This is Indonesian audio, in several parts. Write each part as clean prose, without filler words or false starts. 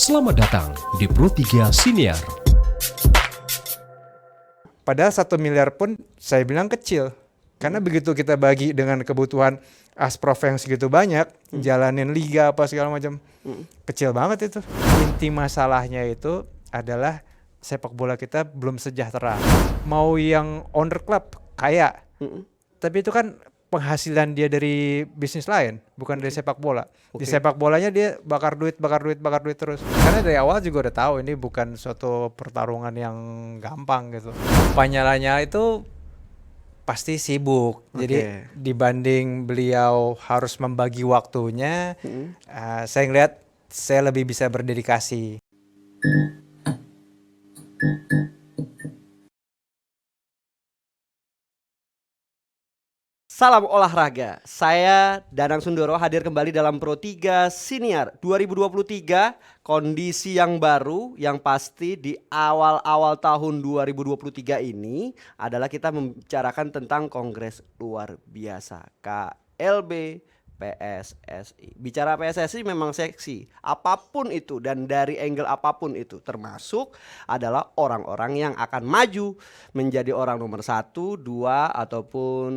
Selamat datang di Pro3 Siniar. Padahal 1 miliar pun saya bilang kecil. Karena begitu kita bagi dengan kebutuhan Asprof yang segitu banyak, jalanin liga apa segala macam, kecil banget itu. Inti masalahnya itu adalah sepak bola kita belum sejahtera. Mau yang owner club kaya, tapi itu kan penghasilan dia dari bisnis lain, bukan dari sepak bola. Di sepak bolanya dia bakar duit terus. Karena dari awal juga udah tahu ini bukan suatu pertarungan yang gampang gitu. Lanyala itu pasti sibuk. Jadi dibanding beliau harus membagi waktunya, saya ngeliat saya lebih bisa berdedikasi. Salam olahraga, saya Danang Sundoro hadir kembali dalam Pro3 Siniar 2023. Kondisi yang baru yang pasti di awal-awal tahun 2023 ini adalah kita membicarakan tentang Kongres Luar Biasa KLB PSSI. Bicara PSSI memang seksi, apapun itu dan dari angle apapun itu, termasuk adalah orang-orang yang akan maju menjadi orang nomor 1, 2 ataupun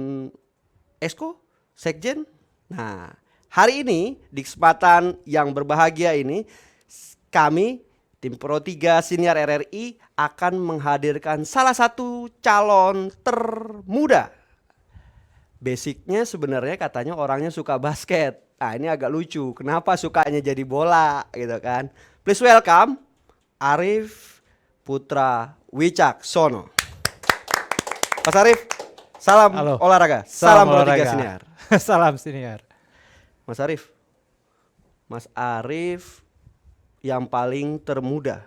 Esko, Sekjen. Nah, hari ini di kesempatan yang berbahagia ini, kami tim Pro3 Siniar RRI akan menghadirkan salah satu calon termuda. Basicnya sebenarnya katanya orangnya suka basket. Nah, ini agak lucu. Kenapa sukanya jadi bola gitu kan? Please welcome Arif Putra Wicaksono. Mas Arif, salam Halo. olahraga, Salam Pro3 olahraga. Siniar. Salam Siniar. Mas Arif yang paling termuda.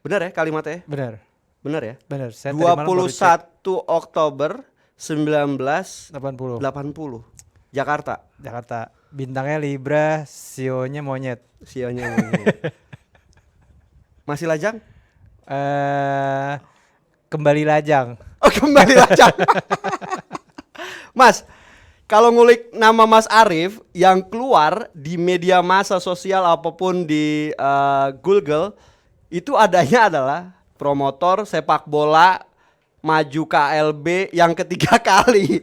Benar ya kalimatnya? Benar. Benar ya? Benar. Saya tadi malam baru cek. 21 Oktober 1980 80. Jakarta. Jakarta. Bintangnya Libra, sionya monyet. Sionya masih lajang? Kembali lajang. Oh, kembali lajang. Mas, kalau ngulik nama Mas Arif yang keluar di media massa sosial apapun di Google, itu adanya adalah promotor sepak bola maju KLB yang ketiga kali.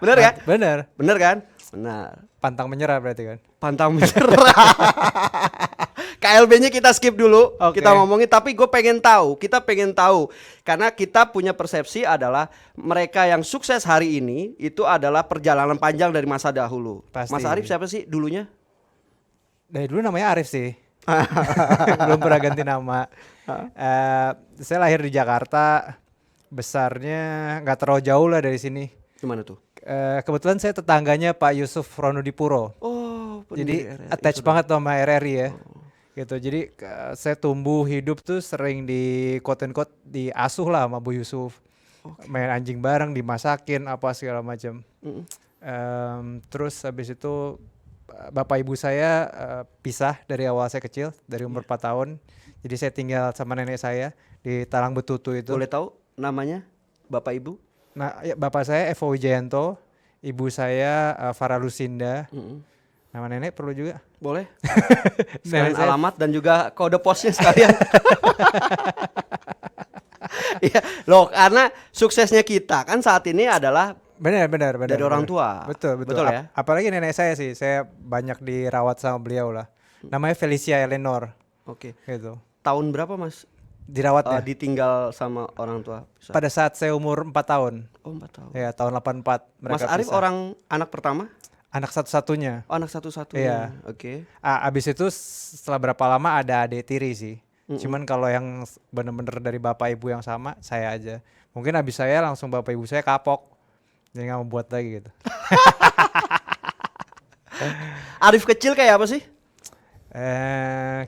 Bener ya? Benar. Bener kan? Benar. Pantang menyerah berarti kan. Pantang menyerah. KLB-nya kita skip dulu, Oke. kita ngomongin. Tapi kita pengen tahu, karena kita punya persepsi adalah mereka yang sukses hari ini itu adalah perjalanan panjang dari masa dahulu. Pasti. Mas Arif siapa sih dulunya? Dari dulu namanya Arif sih. Belum pernah ganti nama. Saya lahir di Jakarta, besarnya nggak terlalu jauh lah dari sini. Gimana tuh? Kebetulan saya tetangganya Pak Yusuf Ronudipuro. Oh, Jadi pendiri RRI. attach banget sama RRI ya. Gitu. Jadi saya tumbuh hidup tuh sering di quote and quote diasuh lah sama Bu Yusuf. Main anjing bareng, dimasakin apa segala macam. Terus habis itu bapak ibu saya pisah dari awal saya kecil, dari umur 4 tahun. Jadi saya tinggal sama nenek saya di Talang Betutu itu. Boleh tahu namanya Bapak Ibu? Nah, ya, bapak saya Evo Wijayanto, ibu saya Farah Lucinda. Nama nenek perlu juga? Boleh. Nenek Sekalian saya alamat dan juga kode posnya sekalian. Iya, loh, karena suksesnya kita kan saat ini adalah benar. dari orang tua. Betul. Betul ya? Apalagi nenek saya sih, saya banyak dirawat sama beliau lah. Namanya Felicia Eleanor. Oke. Gitu. Tahun berapa Mas Dirawatnya ditinggal sama orang tua? pada saat saya umur 4 tahun. Oh, 4 tahun. Ya, tahun 84 mereka Mas Arif pisah. orang anak pertama? Anak satu-satunya. Oh, anak satu-satunya. Iya. Oke. Abis itu setelah berapa lama ada adik tiri sih. Cuman kalau yang bener-bener dari bapak ibu yang sama, saya aja. Mungkin abis saya langsung bapak ibu saya kapok. Jadi gak mau buat lagi gitu. Arif kecil kayak apa sih?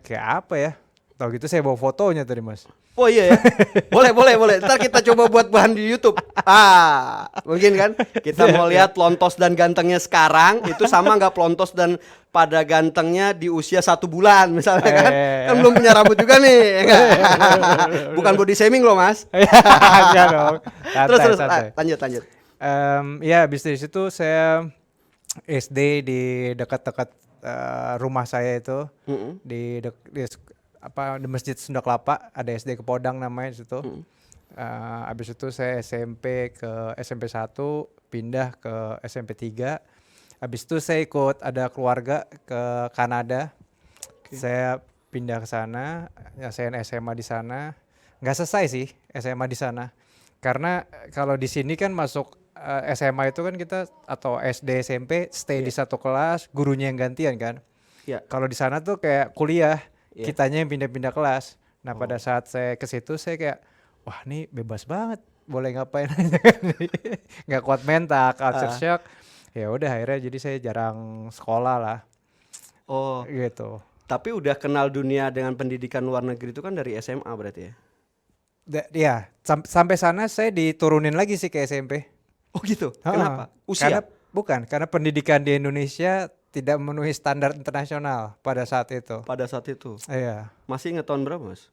Kayak apa ya? Tahu gitu saya bawa fotonya tadi Mas. Oh iya ya. Boleh. Ntar kita coba buat bahan di YouTube. Mungkin kan kita mau lihat Plontos dan gantengnya sekarang itu sama nggak Plontos dan pada gantengnya di usia 1 bulan misalnya kan. Kan belum punya rambut juga nih. Ya nggak? Bukan body shaming loh Mas. Enggak dong. Terus Santai. lanjut. Ya habis dari situ saya SD di dekat-dekat rumah saya itu Mm-mm. di Masjid Sunda Kelapa, ada SD Kepodang namanya di situ. Habis itu saya SMP ke SMP 1, pindah ke SMP 3. Habis itu saya ikut ada keluarga ke Kanada. Saya pindah ke sana, saya SMA di sana. Nggak selesai sih SMA di sana. Karena kalau di sini kan masuk SMA itu kan kita atau SD SMP stay di satu kelas, gurunya yang gantian kan. Iya. Kalau di sana tuh kayak kuliah, Iya. kitanya yang pindah-pindah kelas. Nah, pada saat saya ke situ saya kayak wah, nih bebas banget. Boleh ngapain aja kan. Nggak kuat mental, culture shock. Ya udah akhirnya jadi saya jarang sekolah lah Oh, gitu. tapi udah kenal dunia dengan pendidikan luar negeri itu kan dari SMA berarti ya? Ya, sampai sana saya diturunin lagi sih ke SMP. Oh gitu. Ha-ha. Kenapa? Usia? Karena pendidikan di Indonesia tidak memenuhi standar internasional pada saat itu. Pada saat itu. Iya. Masih ingat tahun berapa, Mas?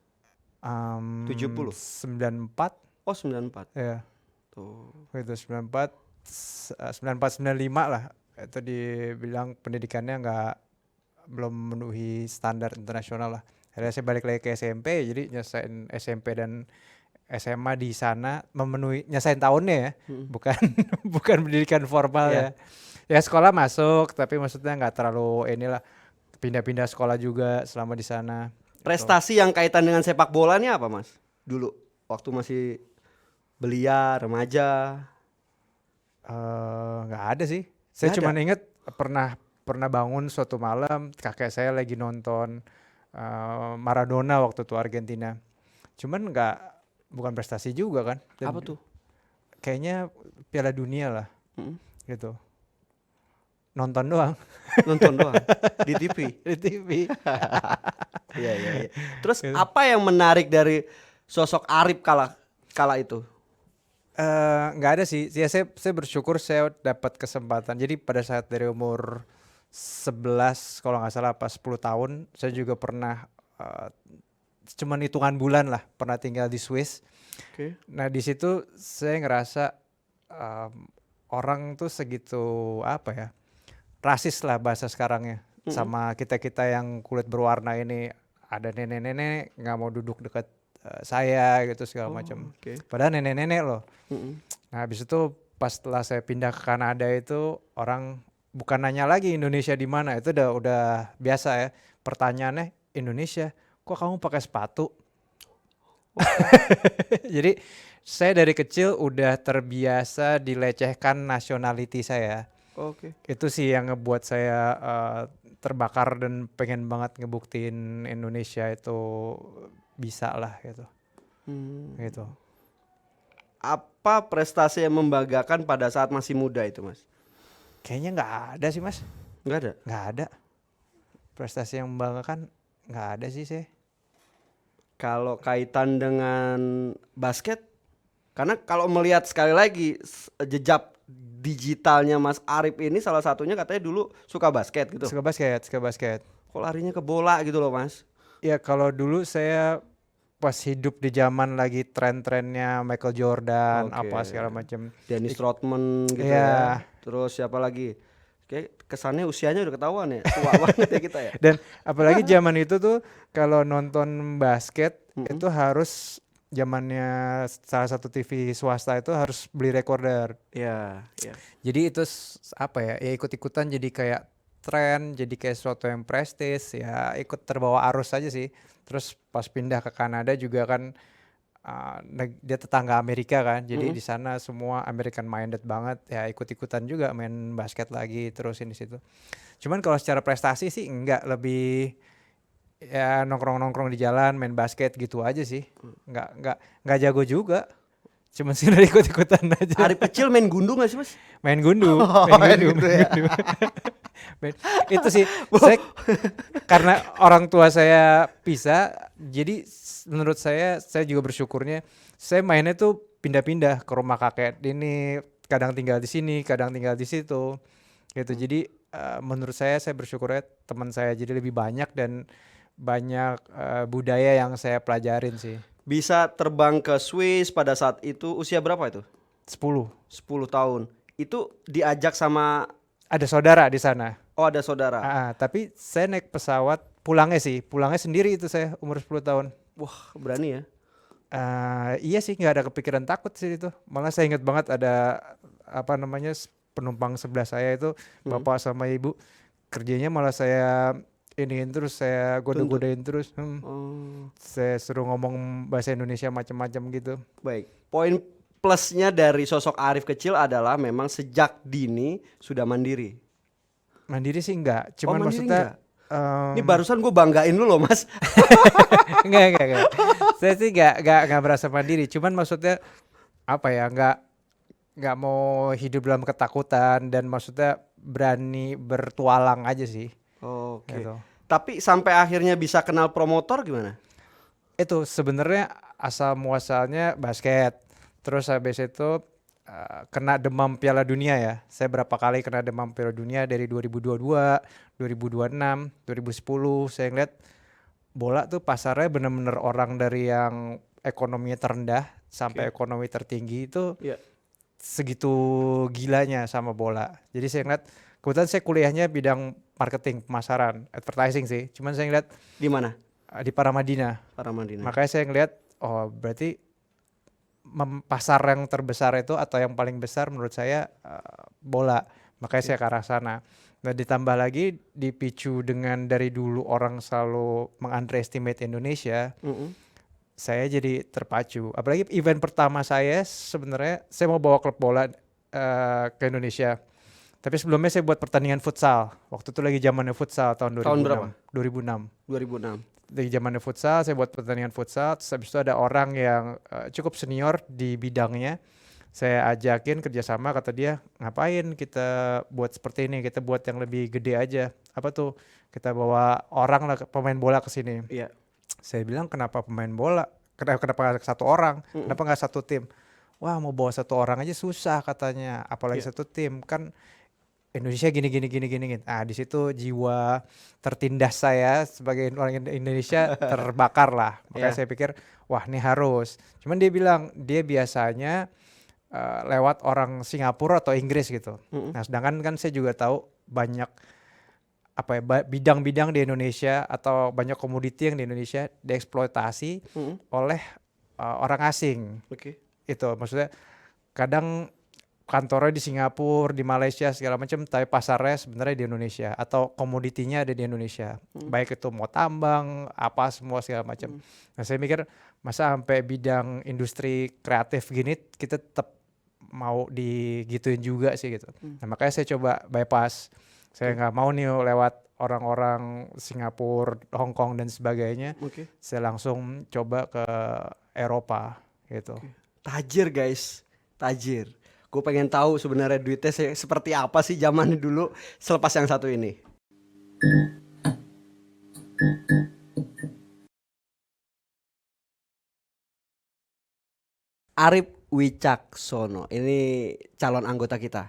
70? 94. Oh, 94. Ya, Tuh. itu 94 95 lah. Itu dibilang pendidikannya belum memenuhi standar internasional lah. Akhirnya saya balik lagi ke SMP, jadi nyesain SMP dan SMA di sana nyesain tahunnya ya, bukan bukan pendidikan formal ya. Ya sekolah masuk, tapi maksudnya nggak terlalu inilah, pindah-pindah sekolah juga selama di sana. Prestasi yang kaitan dengan sepak bola ini apa, Mas? Dulu waktu masih belia, remaja. Nggak ada sih. Saya Nggak cuma inget pernah bangun suatu malam kakek saya lagi nonton Maradona waktu itu Argentina. Cuman bukan prestasi juga kan. Dan Apa tuh? kayaknya Piala Dunia lah Mm-mm. gitu. Nonton doang Nonton doang di TV. di TV. Iya. Terus apa yang menarik dari sosok Arif kala itu? Nggak ada sih. Ya saya bersyukur saya dapat kesempatan. Jadi pada saat dari umur 11 kalau nggak salah pas 10 tahun saya juga pernah cuman hitungan bulan lah pernah tinggal di Swiss. Oke. Nah di situ saya ngerasa orang tuh segitu apa ya, rasis lah bahasa sekarangnya sama kita yang kulit berwarna ini. Ada nenek-nenek nggak mau duduk dekat saya gitu segala macam. Oke. Padahal nenek-nenek loh. Mm-mm. Nah habis itu pas setelah saya pindah ke Kanada itu orang bukan nanya lagi Indonesia di mana, itu udah biasa ya. Pertanyaannya Indonesia, kok kamu pakai sepatu? Jadi saya dari kecil udah terbiasa dilecehkan nationality saya. Oke. Itu sih yang ngebuat saya terbakar dan pengen banget ngebuktiin Indonesia itu bisa lah gitu. Gitu. Apa prestasi yang membanggakan pada saat masih muda itu, Mas? Kayaknya nggak ada sih Mas. Nggak ada. Nggak ada. Prestasi yang membanggakan nggak ada sih saya. Kalau kaitan dengan basket, karena kalau melihat sekali lagi jejak digitalnya Mas Arif ini salah satunya katanya dulu suka basket gitu. Suka basket. Kok larinya ke bola gitu loh, Mas? Ya kalau dulu saya pas hidup di zaman lagi tren-trennya Michael Jordan, Oke. apa segala macam. Dennis Rodman gitu Iya. ya. Terus siapa lagi? Kayak kesannya usianya udah ketahuan ya. Tua banget ya kita ya. Dan apalagi zaman itu tuh kalau nonton basket itu harus zamannya salah satu TV swasta itu harus beli recorder. Iya. Jadi itu apa ya? Ya ikut-ikutan jadi kayak tren, jadi kayak sesuatu yang prestis, ya ikut terbawa arus aja sih. Terus pas pindah ke Kanada juga kan dia tetangga Amerika kan, jadi di sana semua American minded banget, ya ikut-ikutan juga main basket lagi terusin di situ. Cuman kalau secara prestasi sih enggak, lebih ya nongkrong-nongkrong di jalan main basket gitu aja sih. Enggak jago juga. Cuman sih udah ikut-ikutan aja. Arif kecil main gundu gak sih, Mas? Main gundu. Itu sih karena orang tua saya pisah, jadi menurut saya juga bersyukurnya saya mainnya tuh pindah-pindah ke rumah kakek ini, kadang tinggal di sini, kadang tinggal di situ gitu. Jadi menurut saya bersyukurnya teman saya jadi lebih banyak dan banyak budaya yang saya pelajarin sih. Bisa terbang ke Swiss pada saat itu usia berapa itu? 10. 10 tahun. Itu diajak sama Ada saudara di sana. Oh, ada saudara. Tapi saya naik pesawat pulangnya sendiri itu saya umur 10 tahun. Wah, berani ya. Iya sih, nggak ada kepikiran takut sih itu. Malah saya ingat banget ada penumpang sebelah saya itu bapak sama ibu, kerjanya malah saya iniin terus, saya goda-godain terus. Saya suruh ngomong bahasa Indonesia macam-macam gitu. Baik. Poin plusnya dari sosok Arif kecil adalah memang sejak dini sudah mandiri. Mandiri sih enggak, cuman mandiri maksudnya Ini barusan gue banggain lu loh, Mas. enggak. Saya sih enggak merasa mandiri, cuman maksudnya apa ya, enggak mau hidup dalam ketakutan dan maksudnya berani bertualang aja sih. Oke. Gitu. Tapi sampai akhirnya bisa kenal promotor gimana? Itu sebenarnya asal muasalnya basket. Terus habis itu kena demam Piala Dunia ya. Saya berapa kali kena demam Piala Dunia dari 2022, 2026, 2010. Saya ngeliat bola tuh pasarnya bener-bener orang dari yang ekonominya terendah sampai ekonomi tertinggi itu segitu gilanya sama bola. Jadi saya ngeliat, kebetulan saya kuliahnya bidang marketing, pemasaran, advertising sih. Cuman saya ngeliat Di mana? di Paramadina. Makanya saya ngeliat, oh berarti pasar yang terbesar itu atau yang paling besar menurut saya bola. Makanya saya ke arah sana. Nah ditambah lagi dipicu dengan dari dulu orang selalu meng-underestimate Indonesia. Saya jadi terpacu. Apalagi event pertama saya sebenarnya saya mau bawa klub bola ke Indonesia. Tapi sebelumnya saya buat pertandingan futsal. Waktu itu lagi zamannya futsal tahun 2006. Tahun berapa? 2006. Dari zamannya futsal saya buat pertandingan futsal. Terus habis itu ada orang yang cukup senior di bidangnya. Saya ajakin kerjasama, kata dia ngapain kita buat seperti ini, kita buat yang lebih gede aja. Apa tuh, kita bawa orang lah, pemain bola ke sini. Iya. Saya bilang kenapa pemain bola, kenapa satu orang, kenapa nggak satu tim. Wah mau bawa satu orang aja susah katanya, apalagi satu tim, kan Indonesia gini. Ah di situ jiwa tertindas saya sebagai orang Indonesia terbakar lah. Makanya saya pikir wah ini harus. Cuman dia bilang dia biasanya lewat orang Singapura atau Inggris gitu. Nah sedangkan kan saya juga tahu banyak bidang-bidang di Indonesia atau banyak komoditi yang di Indonesia dieksploitasi oleh orang asing. Itu maksudnya kadang kantornya di Singapura, di Malaysia segala macam, tapi pasarnya sebenarnya di Indonesia atau komoditinya ada di Indonesia. Baik itu mau tambang, apa semua segala macam. Nah, saya mikir masa sampai bidang industri kreatif gini kita tetap mau digituin juga sih gitu. Nah, makanya saya coba bypass. Saya nggak mau nih lewat orang-orang Singapura, Hong Kong dan sebagainya. Saya langsung coba ke Eropa gitu. Tajir guys, tajir. Gue pengen tahu sebenarnya duitnya seperti apa sih zaman dulu selepas yang satu ini. Arif Wicaksono, ini calon anggota kita.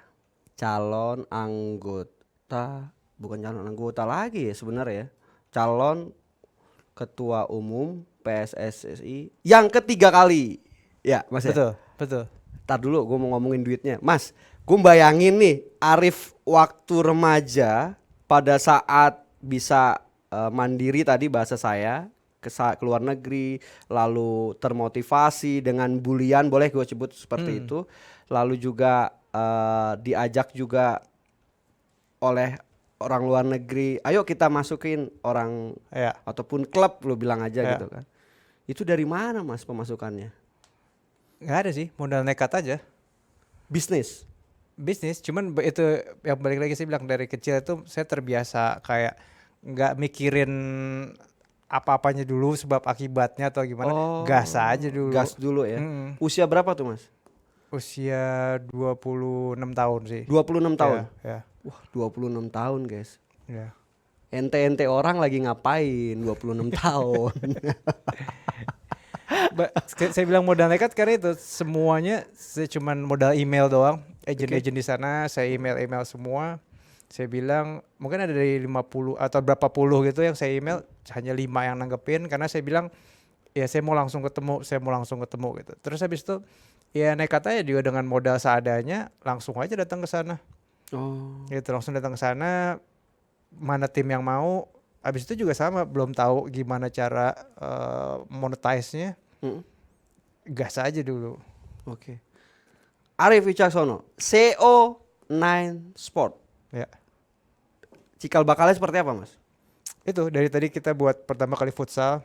Bukan calon anggota lagi ya sebenarnya ya. Calon ketua umum PSSI yang ketiga kali. Ya, Mas. Betul. Ntar dulu gue mau ngomongin duitnya. Mas, gue bayangin nih Arif waktu remaja pada saat bisa mandiri tadi bahasa saya, ke luar negeri, lalu termotivasi dengan bulian, boleh gue sebut seperti itu. Lalu juga diajak juga oleh orang luar negeri, ayo kita masukin orang ataupun klub lo bilang aja gitu kan. Itu dari mana Mas pemasukannya? Nggak ada sih, modal nekat aja. Bisnis, cuman itu yang balik lagi saya bilang dari kecil itu saya terbiasa kayak nggak mikirin apa-apanya dulu sebab akibatnya atau gimana, gas aja dulu. Gas dulu ya. Usia berapa tuh Mas? Usia 26 tahun sih. 26 tahun? Ya. Wah 26 tahun guys. Ya. Ente-ente orang lagi ngapain 26 tahun? Saya bilang modal nekat karena itu semuanya saya cuman modal email doang. Agent-agent di sana saya email semua. Saya bilang mungkin ada dari 50 atau berapa puluh gitu yang saya email, hanya 5 yang nanggepin karena saya bilang ya saya mau langsung ketemu gitu. Terus habis itu ya nekat aja juga dengan modal seadanya langsung aja datang ke sana. Gitu langsung datang ke sana. mana tim yang mau. Abis itu juga sama, belum tahu gimana cara monetize-nya. Gas aja dulu. Oke. Arif Wicaksono, CO9 Sport. Ya. Cikal bakalnya seperti apa, Mas? Itu dari tadi kita buat pertama kali futsal.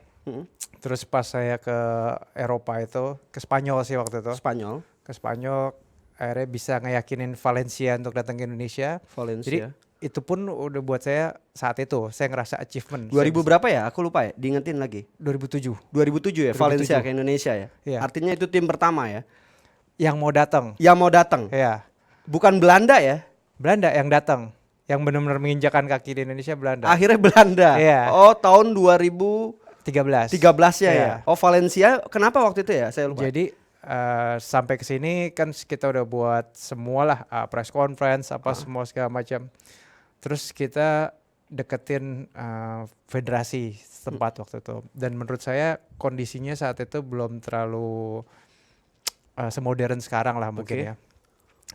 Terus pas saya ke Eropa itu, ke Spanyol sih waktu itu. Spanyol. Ke Spanyol akhirnya bisa ngeyakinin Valencia untuk datang ke Indonesia. Valencia. Jadi itu pun udah buat saya saat itu saya ngerasa achievement. 2000 berapa ya? Aku lupa ya. Diingetin lagi. 2007. 2007 ya, 2007. Valencia ke Indonesia ya. Iya. Artinya itu tim pertama ya. Yang mau datang. Yang mau datang. Ya. Bukan Belanda ya. Belanda yang datang. Yang benar-benar menginjakan kaki di Indonesia Belanda. Akhirnya Belanda. Iya. Oh, tahun 2013 13. ya Iya. ya. Oh, Valencia kenapa waktu itu ya? Saya lupa. Jadi sampai ke sini kan kita udah buat semualah press conference apa semua segala macam. Terus kita deketin federasi setempat waktu itu. Dan menurut saya kondisinya saat itu belum terlalu semodern sekarang lah mungkin ya.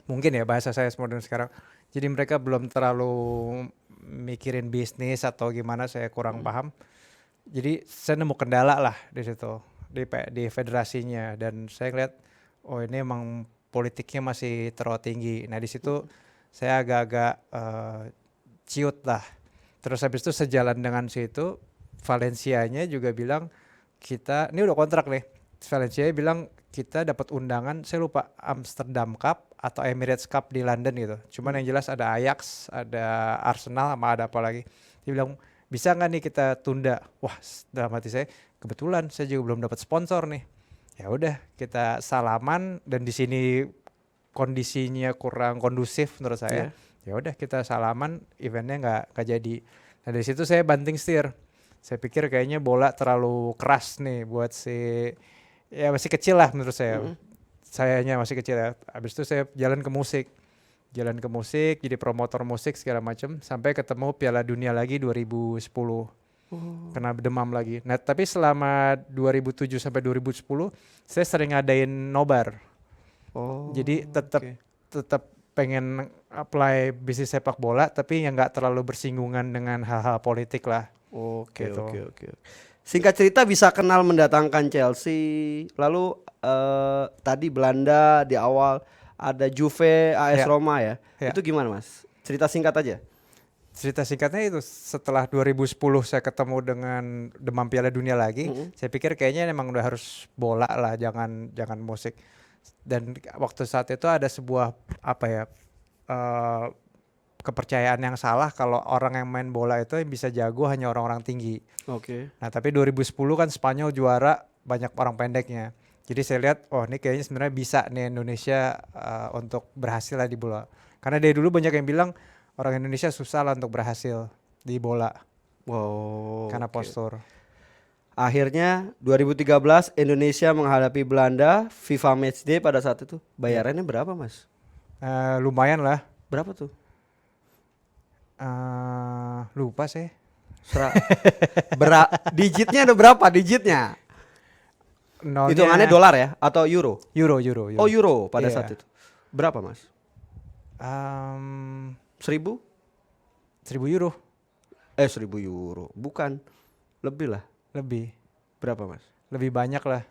Mungkin ya bahasa saya semodern sekarang. Jadi mereka belum terlalu mikirin bisnis atau gimana, saya kurang paham. Jadi saya nemu kendala lah di situ di federasinya, dan saya ngeliat oh ini emang politiknya masih terlalu tinggi. Nah di situ saya agak-agak ciut lah. Terus habis itu sejalan dengan situ Valencianya juga bilang kita ini udah kontrak nih. Valencia bilang kita dapat undangan, saya lupa Amsterdam Cup atau Emirates Cup di London gitu. Cuman yang jelas ada Ajax, ada Arsenal, sama ada apa lagi. Dia bilang bisa nggak nih kita tunda? Wah, dalam hati saya kebetulan saya juga belum dapat sponsor nih. Ya udah kita salaman, dan di sini kondisinya kurang kondusif menurut saya. Ya udah kita salaman, eventnya nggak jadi. Nah dari situ saya banting setir. Saya pikir kayaknya bola terlalu keras nih buat ya masih kecil lah menurut saya. Sayanya masih kecil ya. Habis itu saya jalan ke musik, jadi promotor musik segala macam, sampai ketemu Piala Dunia lagi 2010. Kena demam lagi. Nah tapi selama 2007 sampai 2010 saya sering ngadain nobar. Jadi tetap pengen apply bisnis sepak bola, tapi yang nggak terlalu bersinggungan dengan hal-hal politik lah. Oke. Singkat cerita bisa kenal mendatangkan Chelsea, lalu tadi Belanda di awal, ada Juve, AS Roma ya. Itu gimana Mas? Cerita singkat aja. Cerita singkatnya itu setelah 2010 saya ketemu dengan demam Piala Dunia lagi, saya pikir kayaknya emang udah harus bola lah, jangan musik. Dan waktu saat itu ada sebuah kepercayaan yang salah kalau orang yang main bola itu yang bisa jago hanya orang-orang tinggi. Nah tapi 2010 kan Spanyol juara, banyak orang pendeknya. Jadi saya lihat, oh ini kayaknya sebenarnya bisa nih Indonesia untuk berhasil lah di bola. Karena dari dulu banyak yang bilang orang Indonesia susah lah untuk berhasil di bola. Karena postur. Akhirnya 2013 Indonesia menghadapi Belanda, FIFA Matchday pada saat itu. Bayarannya berapa Mas? Lumayan lah. Berapa tuh? Lupa sih. Digitnya ada berapa digitnya? Hitungannya dolar ya atau euro? Euro. Oh euro pada saat itu. Berapa Mas? 1000 euro. 1000 euro. Bukan. Lebih lah. Lebih. Berapa Mas? Lebih banyak lah.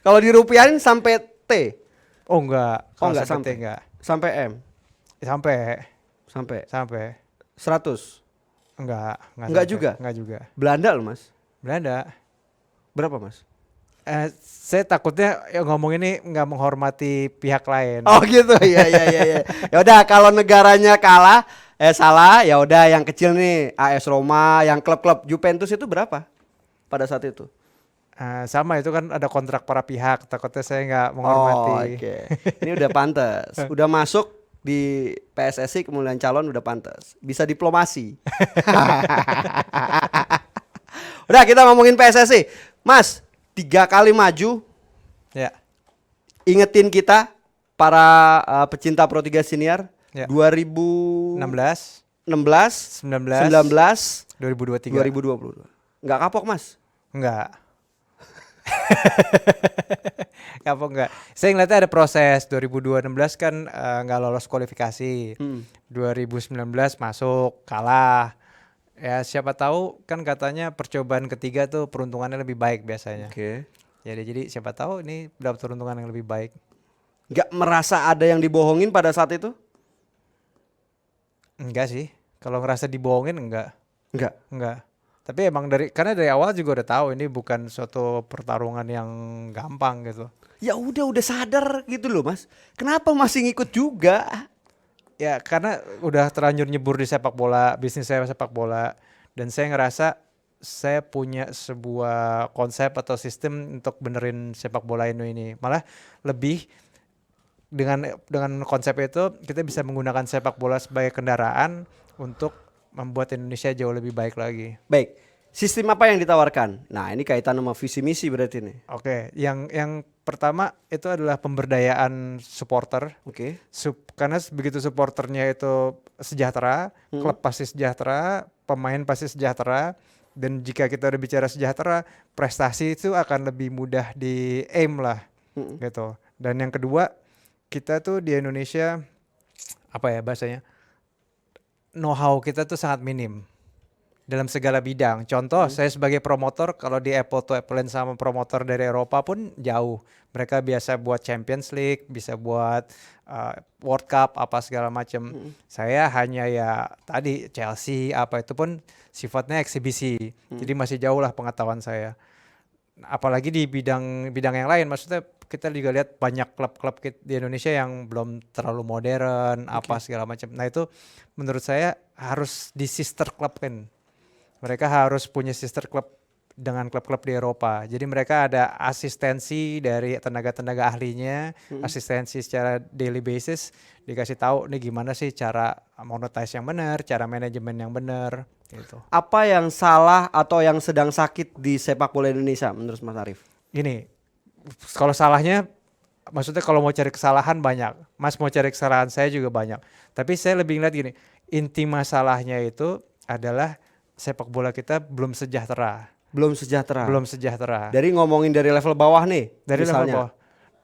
Kalau dirupiahin sampai T? Oh enggak. Oh enggak sampai. Enggak. Sampai M? Sampai. 100? Enggak juga? Enggak juga. Belanda loh Mas? Belanda. Berapa Mas? Saya takutnya ngomong ini nggak menghormati pihak lain. Oh gitu, iya. Ya udah kalau negaranya kalah, salah, ya udah yang kecil nih AS Roma, yang klub-klub Juventus itu berapa pada saat itu? Sama itu kan ada kontrak para pihak, takutnya saya nggak menghormati. Oke. Ini udah pantas, udah masuk di PSSI kemudian calon udah pantas, bisa diplomasi. Udah kita ngomongin PSSI, Mas. 3 kali maju. Ya. Ingetin kita para pecinta Pro 3 Senior. Ya. 2016, 19, 2023. 2022. Enggak kapok, Mas? Enggak. Kapok nggak? Saya ngeliatnya ada proses 2016 kan nggak lolos kualifikasi. 2019 masuk kalah. Ya siapa tahu kan katanya percobaan ketiga tuh peruntungannya lebih baik biasanya. Oke. Jadi siapa tahu ini dapat peruntungan yang lebih baik. Nggak merasa ada yang dibohongin pada saat itu? Enggak sih. Kalau ngerasa dibohongin enggak. Nggak. Tapi emang karena dari awal juga udah tahu ini bukan suatu pertarungan yang gampang gitu. Ya udah sadar gitu loh Mas. Kenapa masih ngikut juga? Ya karena udah terlanjur nyebur di sepak bola, bisnis saya sepak bola, dan saya ngerasa saya punya sebuah konsep atau sistem untuk benerin sepak bola Indo ini. Malah lebih dengan konsep itu kita bisa menggunakan sepak bola sebagai kendaraan untuk membuat Indonesia jauh lebih baik lagi. Baik. Sistem apa yang ditawarkan? Nah, ini kaitan sama visi misi berarti nih. Oke, yang pertama itu adalah pemberdayaan supporter. Oke. Karena begitu supporternya itu sejahtera, klub pasti sejahtera, pemain pasti sejahtera, dan jika kita udah bicara sejahtera, prestasi itu akan lebih mudah di aim lah, gitu. Dan yang kedua, kita tuh di Indonesia apa ya bahasanya, know-how kita tuh sangat minim dalam segala bidang. Contoh, saya sebagai promotor, kalau di apple to apple sama promotor dari Eropa pun jauh. Mereka biasa buat Champions League, bisa buat World Cup, apa segala macam. Saya hanya ya tadi Chelsea, apa itu pun sifatnya eksibisi. Jadi masih jauh lah pengetahuan saya. Apalagi di bidang yang lain, maksudnya kita juga lihat banyak klub-klub di Indonesia yang belum terlalu modern, apa segala macam. Nah itu menurut saya harus di sister club kan. Mereka harus punya sister club dengan klub-klub di Eropa. Jadi mereka ada asistensi dari tenaga-tenaga ahlinya, asistensi secara daily basis, dikasih tahu nih gimana sih cara monetize yang benar, cara manajemen yang benar gitu. Apa yang salah atau yang sedang sakit di sepak bola Indonesia menurut Mas Arief? Gini, kalau salahnya maksudnya kalau mau cari kesalahan banyak. Mas mau cari kesalahan saya juga banyak. Tapi saya lebih ngeliat gini, inti masalahnya itu adalah sepak bola kita belum sejahtera. Belum sejahtera. Belum sejahtera. Dari ngomongin dari level bawah nih. Dari level misalnya. bawah.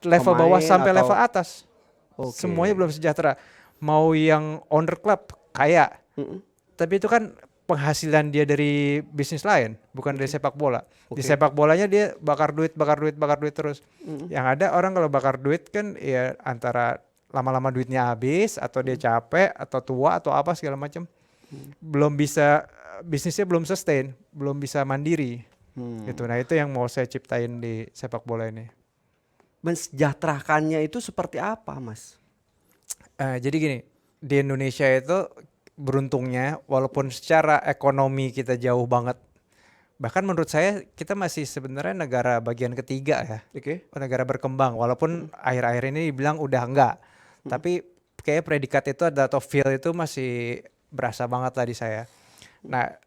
Level bawah sampai atau- level atas. Oke. Semuanya belum sejahtera. Mau yang owner club kaya. Tapi itu kan penghasilan dia dari bisnis lain, bukan dari sepak bola. Di sepak bolanya dia bakar duit terus. Yang ada orang kalau bakar duit kan ya antara lama-lama duitnya habis, atau dia capek, atau tua, atau apa segala macam. Belum bisa, bisnisnya belum sustain, belum bisa mandiri. Gitu. Nah itu yang mau saya ciptain di sepak bola ini. Mensejahterakannya itu seperti apa Mas? Jadi gini, di Indonesia itu beruntungnya walaupun secara ekonomi kita jauh banget, bahkan menurut saya kita masih sebenarnya negara bagian ketiga ya, negara berkembang, walaupun akhir-akhir ini dibilang udah enggak, tapi kayak predikat itu atau feel itu masih berasa banget lah di saya. Nah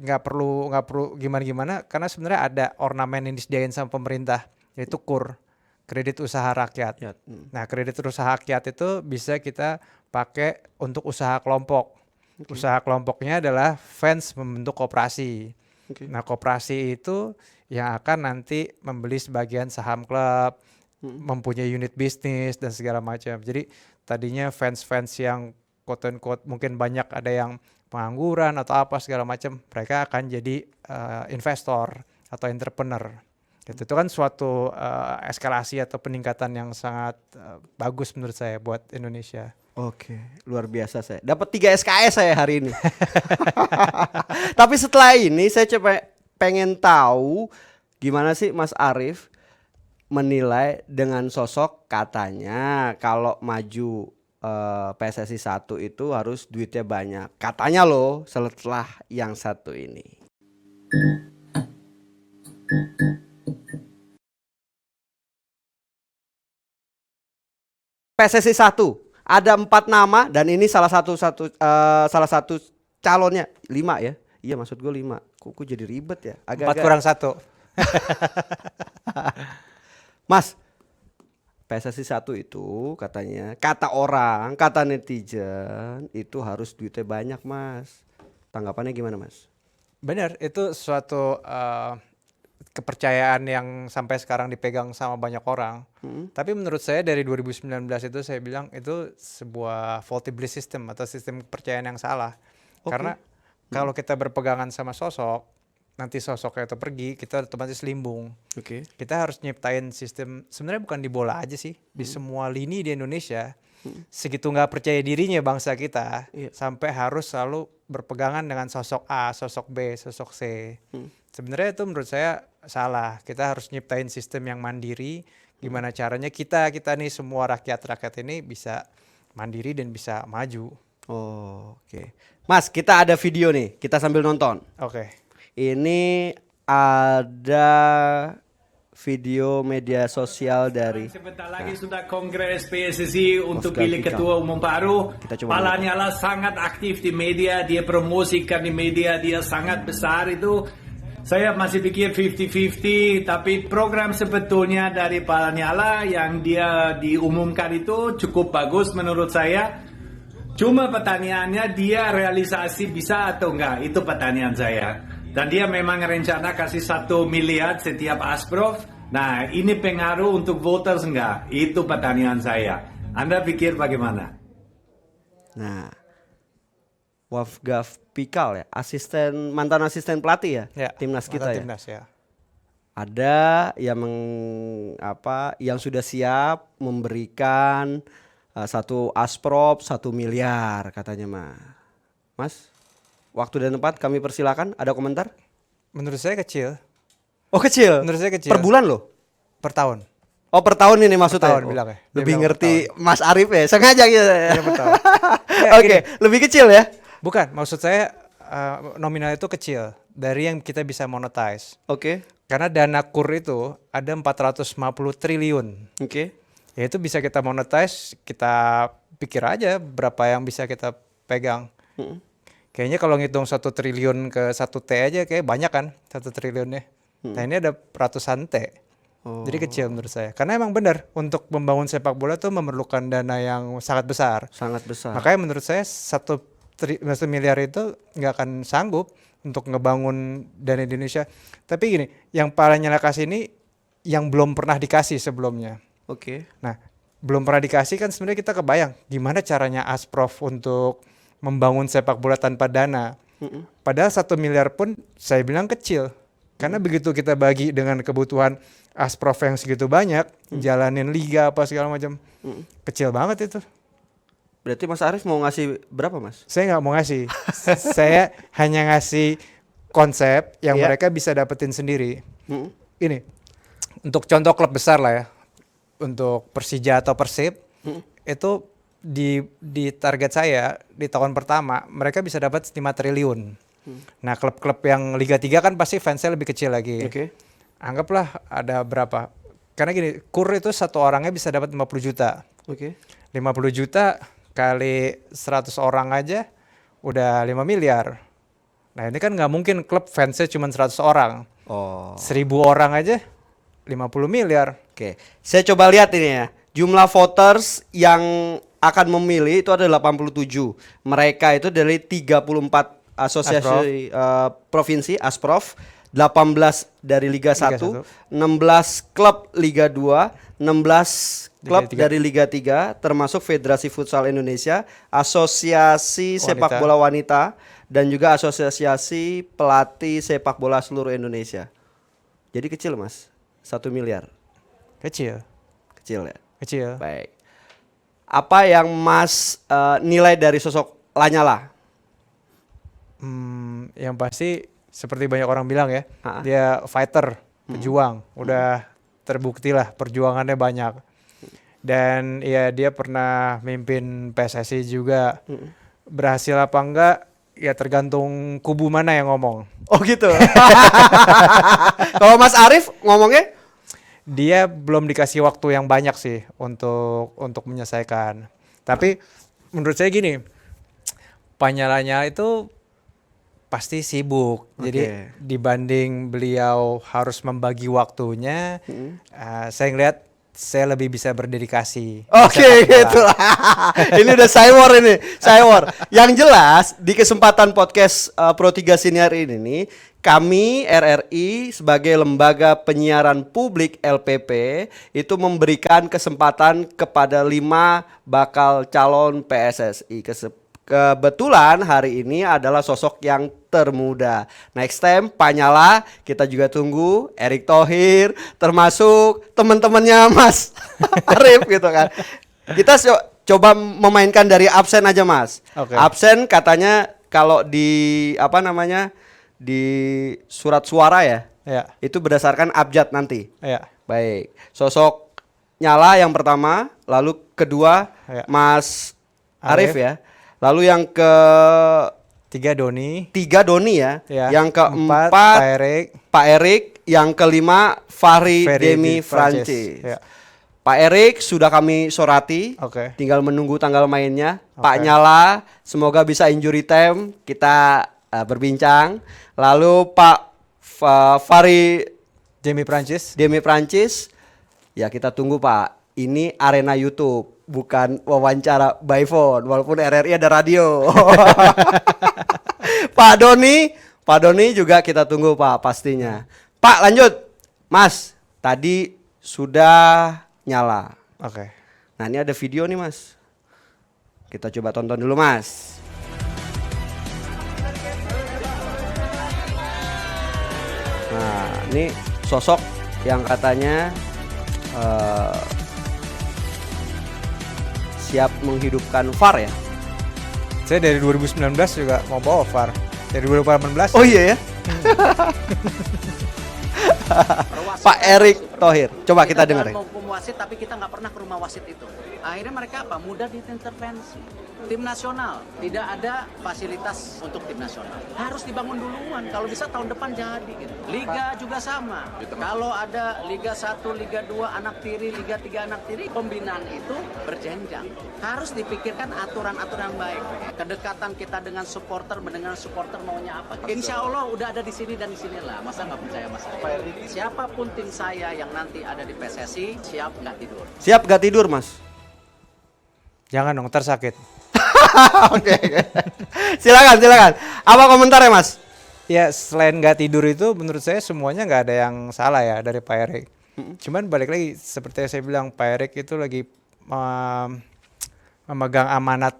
nggak perlu gimana karena sebenarnya ada ornamen yang disediain sama pemerintah, yaitu KUR, kredit usaha rakyat. Nah kredit usaha rakyat itu bisa kita pakai untuk usaha kelompok. Usaha kelompoknya adalah fans membentuk koperasi. Nah koperasi itu yang akan nanti membeli sebagian saham klub, mempunyai unit bisnis dan segala macam. Jadi tadinya fans-fans yang quote unquote mungkin banyak ada yang pengangguran atau apa segala macam, mereka akan jadi investor atau entrepreneur. Itu kan suatu eskalasi atau peningkatan yang sangat bagus menurut saya buat Indonesia. Oke, luar biasa saya. Dapat 3 SKS saya hari ini. Tapi setelah ini saya coba pengen tahu gimana sih Mas Arief menilai dengan sosok katanya kalau maju PSSI 1 itu harus duitnya banyak. Katanya loh setelah yang satu ini. PSSI 1 ada 4 nama dan ini salah satu calonnya 5 ya. Iya maksud gue 5. Kok jadi ribet ya? 4 kurang 1. Mas, PSSI 1 itu katanya, kata orang, kata netizen itu harus duitnya banyak Mas. Tanggapannya gimana Mas? Benar, itu suatu kepercayaan yang sampai sekarang dipegang sama banyak orang. Tapi menurut saya dari 2019 itu saya bilang itu sebuah faulty belief system atau sistem kepercayaan yang salah. Karena kalau kita berpegangan sama sosok, nanti sosoknya itu pergi, kita otomatis limbung. Kita harus nyiptain sistem, sebenarnya bukan di bola aja sih, di semua lini di Indonesia. Segitu nggak percaya dirinya bangsa kita, sampai harus selalu berpegangan dengan sosok A, sosok B, sosok C. Sebenarnya itu menurut saya salah. Kita harus nyiptain sistem yang mandiri. Gimana caranya kita nih semua rakyat ini bisa mandiri dan bisa maju. Mas, kita ada video nih, kita sambil nonton. Ini ada video media sosial dari sebentar lagi sudah Kongres PSSI untuk pilih ketua umum baru. Pak Lanyala sangat aktif di media, dia promosikan di media, dia sangat besar itu. Saya masih pikir 50-50, tapi program sebetulnya dari Pak Lanyala yang dia diumumkan itu cukup bagus menurut saya. Cuma pertanyaannya dia realisasi bisa atau enggak, itu pertanyaan saya. Dan dia memang rencana kasih 1 miliar setiap Asprof. Nah, ini pengaruh untuk voters enggak? Itu pertanyaan saya. Anda pikir bagaimana? Nah, Wolfgang Pikal ya, mantan asisten pelatih ya, timnas kita ya. Timnas, ya. Ada yang sudah siap memberikan 1 Asprof 1 miliar katanya Mas. Waktu dan tempat kami persilakan. Ada komentar? Menurut saya kecil. Oh, kecil? Menurut saya kecil. Per bulan loh? Per tahun. Oh, per tahun ini maksudnya? Per tahun bilang ya. Lebih ngerti Mas Arief ya? Sengaja gitu ya? Iya, per tahun. Oke, lebih kecil ya? Bukan, maksud saya nominal itu kecil dari yang kita bisa monetize. Karena dana KUR itu ada 450 triliun. Ya itu bisa kita monetize, kita pikir aja berapa yang bisa kita pegang. Kayaknya kalau ngitung 1 triliun ke 1 T aja kayak banyak kan 1 triliunnya. Nah ini ada ratusan T. Jadi kecil menurut saya. Karena emang benar untuk membangun sepak bola tuh memerlukan dana yang sangat besar. Makanya menurut saya 1 miliar itu nggak akan sanggup untuk ngebangun dana Indonesia. Tapi gini, yang Pak Lanyala kasih ini yang belum pernah dikasih sebelumnya. Nah, belum pernah dikasih kan sebenarnya kita kebayang gimana caranya Asprof untuk membangun sepak bola tanpa dana. Padahal 1 miliar pun saya bilang kecil. Karena begitu kita bagi dengan kebutuhan Asprof yang segitu banyak, jalanin liga apa segala macam, kecil banget itu. Berarti Mas Arief mau ngasih berapa Mas? Saya nggak mau ngasih. Saya hanya ngasih konsep yang mereka bisa dapetin sendiri. Ini untuk contoh klub besar lah ya. Untuk Persija atau Persib itu di target saya di tahun pertama mereka bisa dapat 5 triliun. Nah klub-klub yang Liga 3 kan pasti fansnya lebih kecil lagi. Anggaplah ada berapa? Karena gini, KUR itu 1 orangnya bisa dapat 50 juta. 50 juta kali 100 orang aja udah 5 miliar. Nah ini kan nggak mungkin klub fansnya cuma 100 orang. 1.000 orang aja 50 miliar. Saya coba lihat ini ya. Jumlah voters yang akan memilih itu ada 87. Mereka itu dari 34 asosiasi provinsi Asprof, 18 dari Liga 1, 16 klub Liga 2, 16 klub dari Liga 3, termasuk Federasi Futsal Indonesia, Asosiasi Sepak Bola Wanita, dan juga Asosiasi Pelatih Sepak Bola seluruh Indonesia. Jadi kecil Mas, 1 miliar. Kecil ya? Kecil. Baik. Apa yang Mas nilai dari sosok Lanyala? Yang pasti seperti banyak orang bilang ya, dia fighter, pejuang, udah terbukti lah perjuangannya banyak. Dan ya dia pernah mimpin PSSI juga. Berhasil apa enggak ya tergantung kubu mana yang ngomong. Oh gitu. Kalau Mas Arief ngomongnya? Dia belum dikasih waktu yang banyak sih untuk menyelesaikan. Tapi menurut saya gini, Pak Lanyala itu pasti sibuk. Jadi dibanding beliau harus membagi waktunya, saya ngeliat saya lebih bisa berdedikasi. Oke, gitu. Ini udah Cywar ini, Cywar. Yang jelas di kesempatan podcast Pro 3 Senior ini nih, kami RRI sebagai lembaga penyiaran publik LPP itu memberikan kesempatan kepada 5 bakal calon PSSI. Kebetulan hari ini adalah sosok yang termuda. Next time Panyala kita juga tunggu, Erick Thohir, termasuk teman-temannya Mas Arif gitu kan. Kita coba memainkan dari absen aja Mas. Oke. Absen katanya kalau di apa namanya di surat suara ya, itu berdasarkan abjad nanti. Ya. Baik, sosok Nyala yang pertama, lalu kedua Mas Arif ya. Lalu yang Tiga Doni ya. ya. Yang keempat Pak Erik, yang kelima Fahri Demi Francis. Ya. Pak Erik sudah kami sorati, tinggal menunggu tanggal mainnya. Pak Nyala semoga bisa injury time, kita berbincang. Lalu Pak Fahri Demi Francis, ya kita tunggu Pak. Ini arena YouTube, bukan wawancara by phone, walaupun RRI ada radio. Pak Doni juga kita tunggu Pak pastinya. Pak lanjut, Mas. Tadi sudah Nyala. Oke. Nah ini ada video nih Mas. Kita coba tonton dulu Mas. Nah ini sosok yang katanya siap menghidupkan VAR ya. Saya dari 2019 juga mau bawa VAR. Dari 2018. Oh iya ya. Pak Erick Thohir, coba kita dengar. Mau wasit tapi kita nggak pernah ke rumah wasit itu. Akhirnya mereka apa? Mudah diintervensi. Tim nasional tidak ada fasilitas untuk tim nasional. Harus dibangun duluan. Kalau bisa tahun depan jadi. Gitu. Liga juga sama. Kalau ada Liga 1, Liga 2 anak tiri, Liga 3 anak tiri, pembinaan itu berjenjang. Harus dipikirkan aturan-aturan yang baik. Kedekatan kita dengan supporter, mendengar supporter maunya apa. Insya Allah udah ada di sini dan di sinilah. Masa nggak percaya Mas? Siapapun tim saya yang nanti ada di PSSI siap nggak tidur. Siap nggak tidur Mas? Jangan dong, ntar sakit. Oke. Silakan. Apa komentarnya Mas? Ya selain nggak tidur itu menurut saya semuanya nggak ada yang salah ya dari Pak Erik. Cuman balik lagi seperti yang saya bilang, Pak Erik itu lagi memegang amanat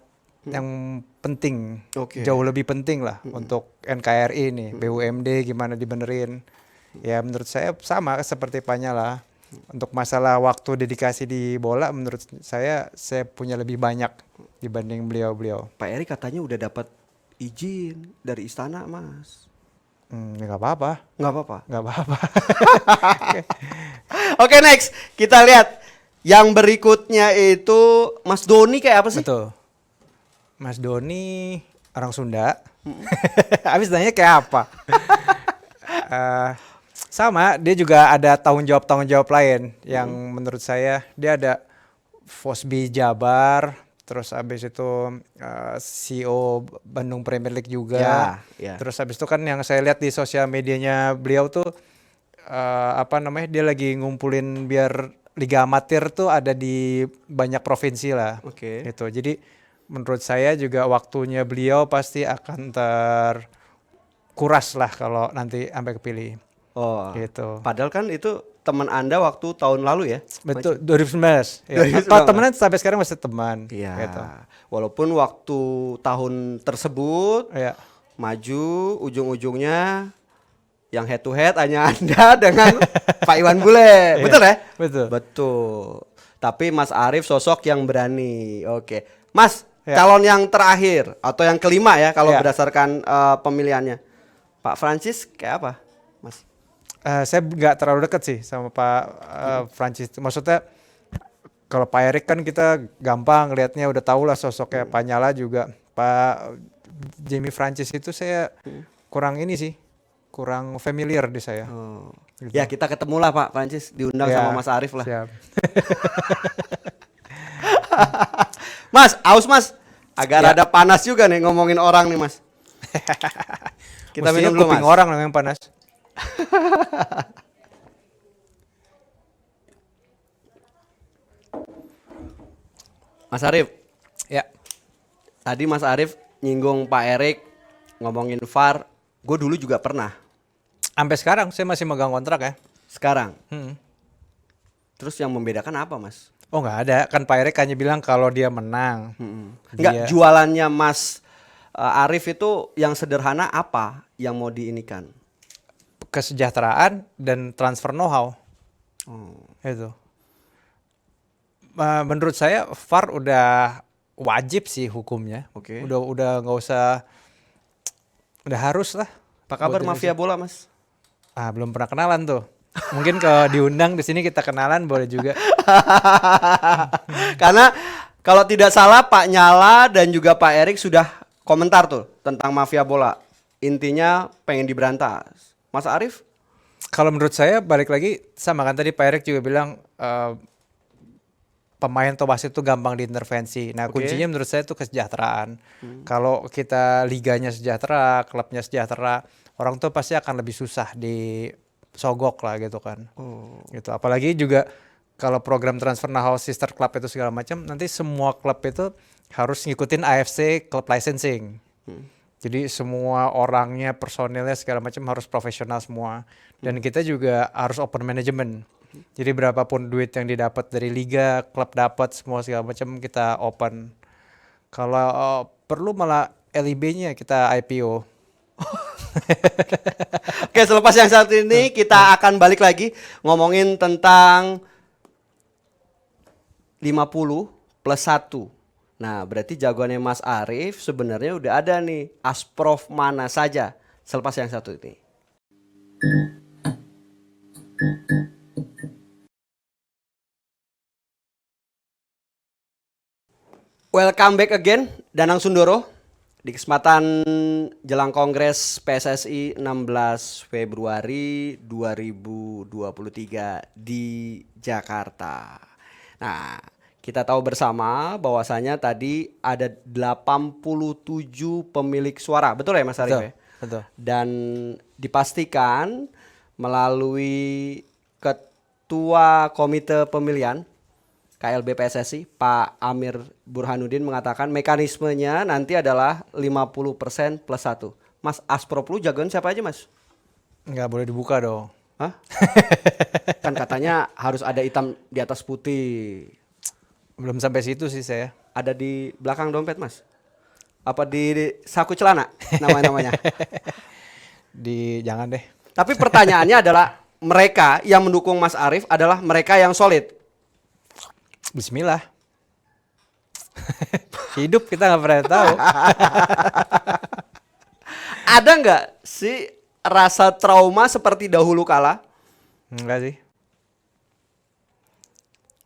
yang penting, jauh lebih penting lah untuk NKRI nih, BUMD gimana dibenerin. Ya menurut saya sama seperti Panyala. Untuk masalah waktu dedikasi di bola menurut saya punya lebih banyak dibanding beliau-beliau. Pak Erik katanya udah dapat izin dari istana Mas. Nggak apa-apa. Oke, next kita lihat yang berikutnya itu Mas Doni kayak apa sih? Betul. Mas Doni orang Sunda. Habis nanya kayak apa? Sama, dia juga ada tanggung jawab lain yang menurut saya dia ada Fosbi Jabar, terus habis itu CEO Bandung Premier League juga. Terus habis itu kan yang saya lihat di sosial medianya beliau tuh dia lagi ngumpulin biar liga amatir tuh ada di banyak provinsi lah. Gitu. Jadi menurut saya juga waktunya beliau pasti akan terkuras lah kalau nanti sampai kepilih. Oh, gitu. Padahal kan itu teman Anda waktu tahun lalu ya? Betul, 2019. Ya. Kalau temenan sampai sekarang masih teman. Iya. Gitu. Walaupun waktu tahun tersebut maju, ujung-ujungnya yang head to head hanya Anda dengan Pak Iwan Bule. Betul ya? Betul. Tapi Mas Arif sosok yang berani. Oke. Mas, calon yang terakhir atau yang kelima ya kalau berdasarkan pemilihannya. Pak Francis kayak apa, Mas? Saya nggak terlalu dekat sih sama Pak Francis. Maksudnya kalau Pak Erik kan kita gampang lihatnya udah tahu lah sosoknya. Pak Nyala juga. Pak Jamie Francis itu saya kurang ini sih, kurang familiar di saya. Gitu. Ya kita ketemu lah Pak Francis, diundang sama Mas Arif lah. Siap. Mas, aus Mas, agak rada panas juga nih ngomongin orang nih Mas. Kita minum dulu Mas. Kuping orang yang panas. Mas Arief, Ya, tadi Mas Arief nyinggung Pak Erik, ngomongin VAR. Gue dulu juga pernah. sampai sekarang saya masih megang kontrak ya. Sekarang. Hmm. Terus yang membedakan apa, Mas? Oh nggak ada, kan Pak Erik hanya bilang kalau dia menang. Enggak, jualannya Mas Arief itu yang sederhana apa yang mau diinikan? Kesejahteraan dan transfer know-how. Itu. Menurut saya VAR udah wajib sih hukumnya. Oke. Udah nggak usah, udah harus lah. Apa kabar Buat mafia bola, Mas? belum pernah kenalan tuh. Mungkin kalau diundang di sini kita kenalan boleh juga. Karena kalau tidak salah Pak Nyala dan juga Pak Erik sudah komentar tuh tentang mafia bola. Intinya pengen diberantas. Mas Arief? Kalau menurut saya balik lagi sama kan tadi Pak Erik juga bilang pemain atau wasit itu gampang diintervensi. Nah, Oke. kuncinya menurut saya itu kesejahteraan. Kalau kita liganya sejahtera, klubnya sejahtera, orang tuh pasti akan lebih susah disogok lah gitu kan. Gitu. Apalagi juga kalau program transfer know-how sister club itu segala macam, nanti semua klub itu harus ngikutin AFC club licensing. Jadi semua orangnya, personilnya segala macam harus profesional semua. Dan kita juga harus open management. Jadi berapapun duit yang didapat dari liga, klub dapat semua segala macam kita open. Kalau perlu malah LIB-nya kita IPO. Oke, selepas yang satu ini kita akan balik lagi ngomongin tentang 50 plus 1. Nah, berarti jagoannya Mas Arief sebenarnya udah ada nih Asprof mana saja selepas yang satu ini. Welcome back again, Danang Sundoro. Di kesempatan jelang Kongres PSSI 16 Februari 2023 di Jakarta. Nah, kita tahu bersama bahwasanya tadi ada 87 pemilik suara. Betul ya Mas Arief? Betul, betul. Dan dipastikan melalui Ketua Komite Pemilihan KLB PSSI, Pak Amir Burhanuddin mengatakan mekanismenya nanti adalah 50% plus 1. Mas Asprop lu jagoan siapa aja Mas? Nggak boleh dibuka dong. Hah? Kan katanya harus ada hitam di atas putih. Belum sampai situ sih saya. Ada di belakang dompet Mas? Apa di saku celana namanya? Jangan deh. Tapi pertanyaannya adalah mereka yang mendukung Mas Arief adalah mereka yang solid. Bismillah. Hidup kita nggak pernah tahu. Ada nggak sih rasa trauma seperti dahulu kala? Enggak sih.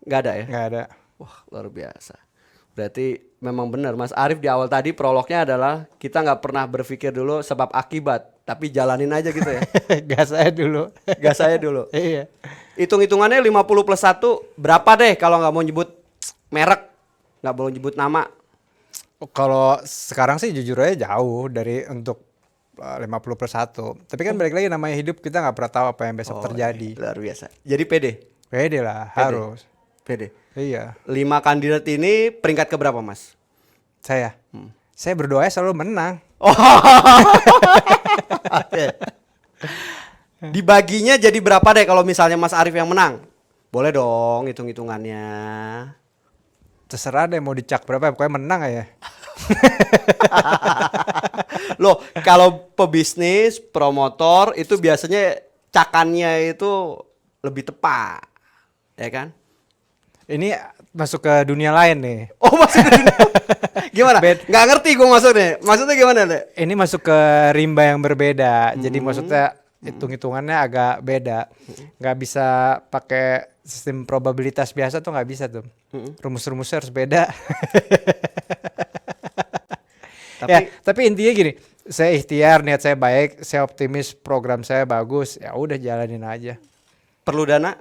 Nggak ada ya? Nggak ada. Wah, luar biasa. Berarti memang benar Mas Arief di awal tadi prolognya adalah kita nggak pernah berpikir dulu sebab akibat, tapi jalanin aja gitu ya. Gas saya dulu. Gas saya dulu. Iya. Hitung-hitungannya 50 plus 1 berapa deh kalau nggak mau nyebut merek, nggak boleh nyebut nama. Kalau sekarang sih jujur aja jauh dari untuk 50 plus 1. Tapi kan balik lagi namanya hidup kita nggak pernah tahu apa yang besok terjadi. Luar biasa. Jadi pede. Pede lah, harus. Pede. Iya. 5 kandidat ini peringkat keberapa Mas? Saya berdoa selalu menang. Oke. Dibaginya jadi berapa deh kalau misalnya Mas Arief yang menang? Boleh dong hitung-hitungannya. Terserah deh mau dicak berapa, pokoknya menang aja. Loh, kalau pebisnis, promotor itu biasanya cakannya itu lebih tepat. Ya kan? Ini masuk ke dunia lain nih. Oh, maksudnya gimana? Nggak ngerti gue maksudnya. Maksudnya gimana deh? Ini masuk ke rimba yang berbeda. Jadi maksudnya hitung-hitungannya agak beda. Nggak bisa pakai sistem probabilitas biasa tuh nggak bisa tuh. Rumus-rumusnya harus beda. Tapi intinya gini, saya ikhtiar, niat saya baik, saya optimis, program saya bagus, ya udah jalanin aja. Perlu dana?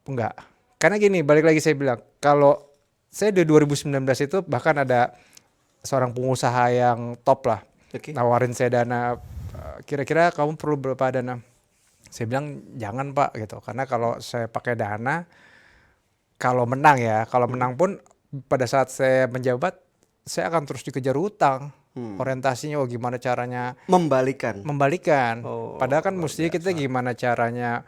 Enggak. Karena gini, balik lagi saya bilang, kalau saya di 2019 itu bahkan ada seorang pengusaha yang top lah, nawarin saya dana, kira-kira kamu perlu berapa dana? Saya bilang jangan Pak gitu, karena kalau saya pakai dana, kalau menang ya, kalau menang pun pada saat saya menjabat, saya akan terus dikejar utang. Orientasinya gimana caranya membalikan. Padahal kan mestinya kita gimana caranya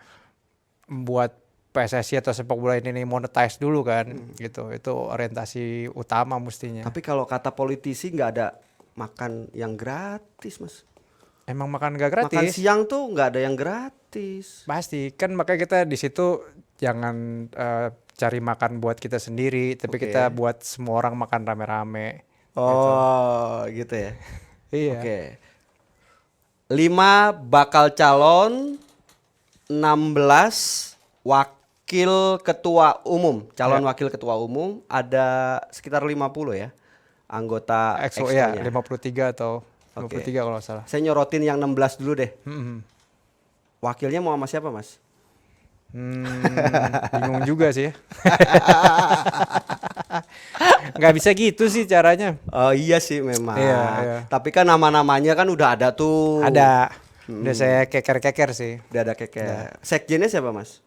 membuat PSSI atau sepak bola ini monetize dulu kan, gitu. Itu orientasi utama mestinya. Tapi kalau kata politisi nggak ada makan yang gratis, Mas. Emang makan gak gratis? Makan siang tuh nggak ada yang gratis. Pasti kan, makanya kita di situ jangan cari makan buat kita sendiri, tapi kita buat semua orang makan rame-rame. Oh, gitu ya. Iya. Oke. 5 bakal calon, 16 wakil ketua umum, calon wakil ketua umum, ada sekitar 50 ya anggota EXO EXO-nya. ya, 53 atau 53 kalau nggak salah. Saya nyorotin yang 16 dulu deh. Wakilnya mau sama siapa, Mas? Bingung juga sih. Nggak bisa gitu sih caranya. Oh iya sih memang. Iya. Tapi kan nama-namanya kan udah ada tuh. Ada. Udah saya keker-keker sih. Udah ada keke. Sekjennya siapa, Mas?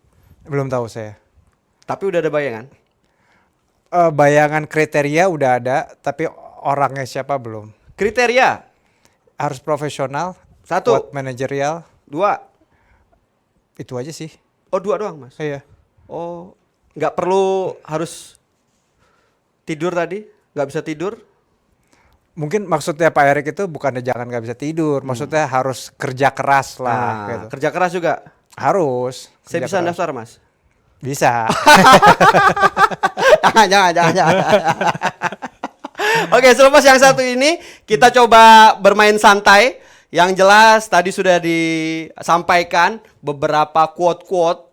Belum tahu saya. Tapi udah ada bayangan. Bayangan kriteria udah ada, tapi orangnya siapa belum. Kriteria Harus profesional. 1, Kuat manajerial. 2. Itu aja sih. Oh 2 doang, Mas. Iya. Oh, nggak perlu harus tidur tadi? Nggak bisa tidur? Mungkin maksudnya Pak Erik itu bukannya jangan nggak bisa tidur, maksudnya harus kerja keras lah. Gitu. Kerja keras juga. Harus. Saya kerja bisa keras. daftar, Mas. Bisa. jangan. Oke, selepas yang satu ini kita coba bermain santai. Yang jelas tadi sudah disampaikan beberapa quote-quote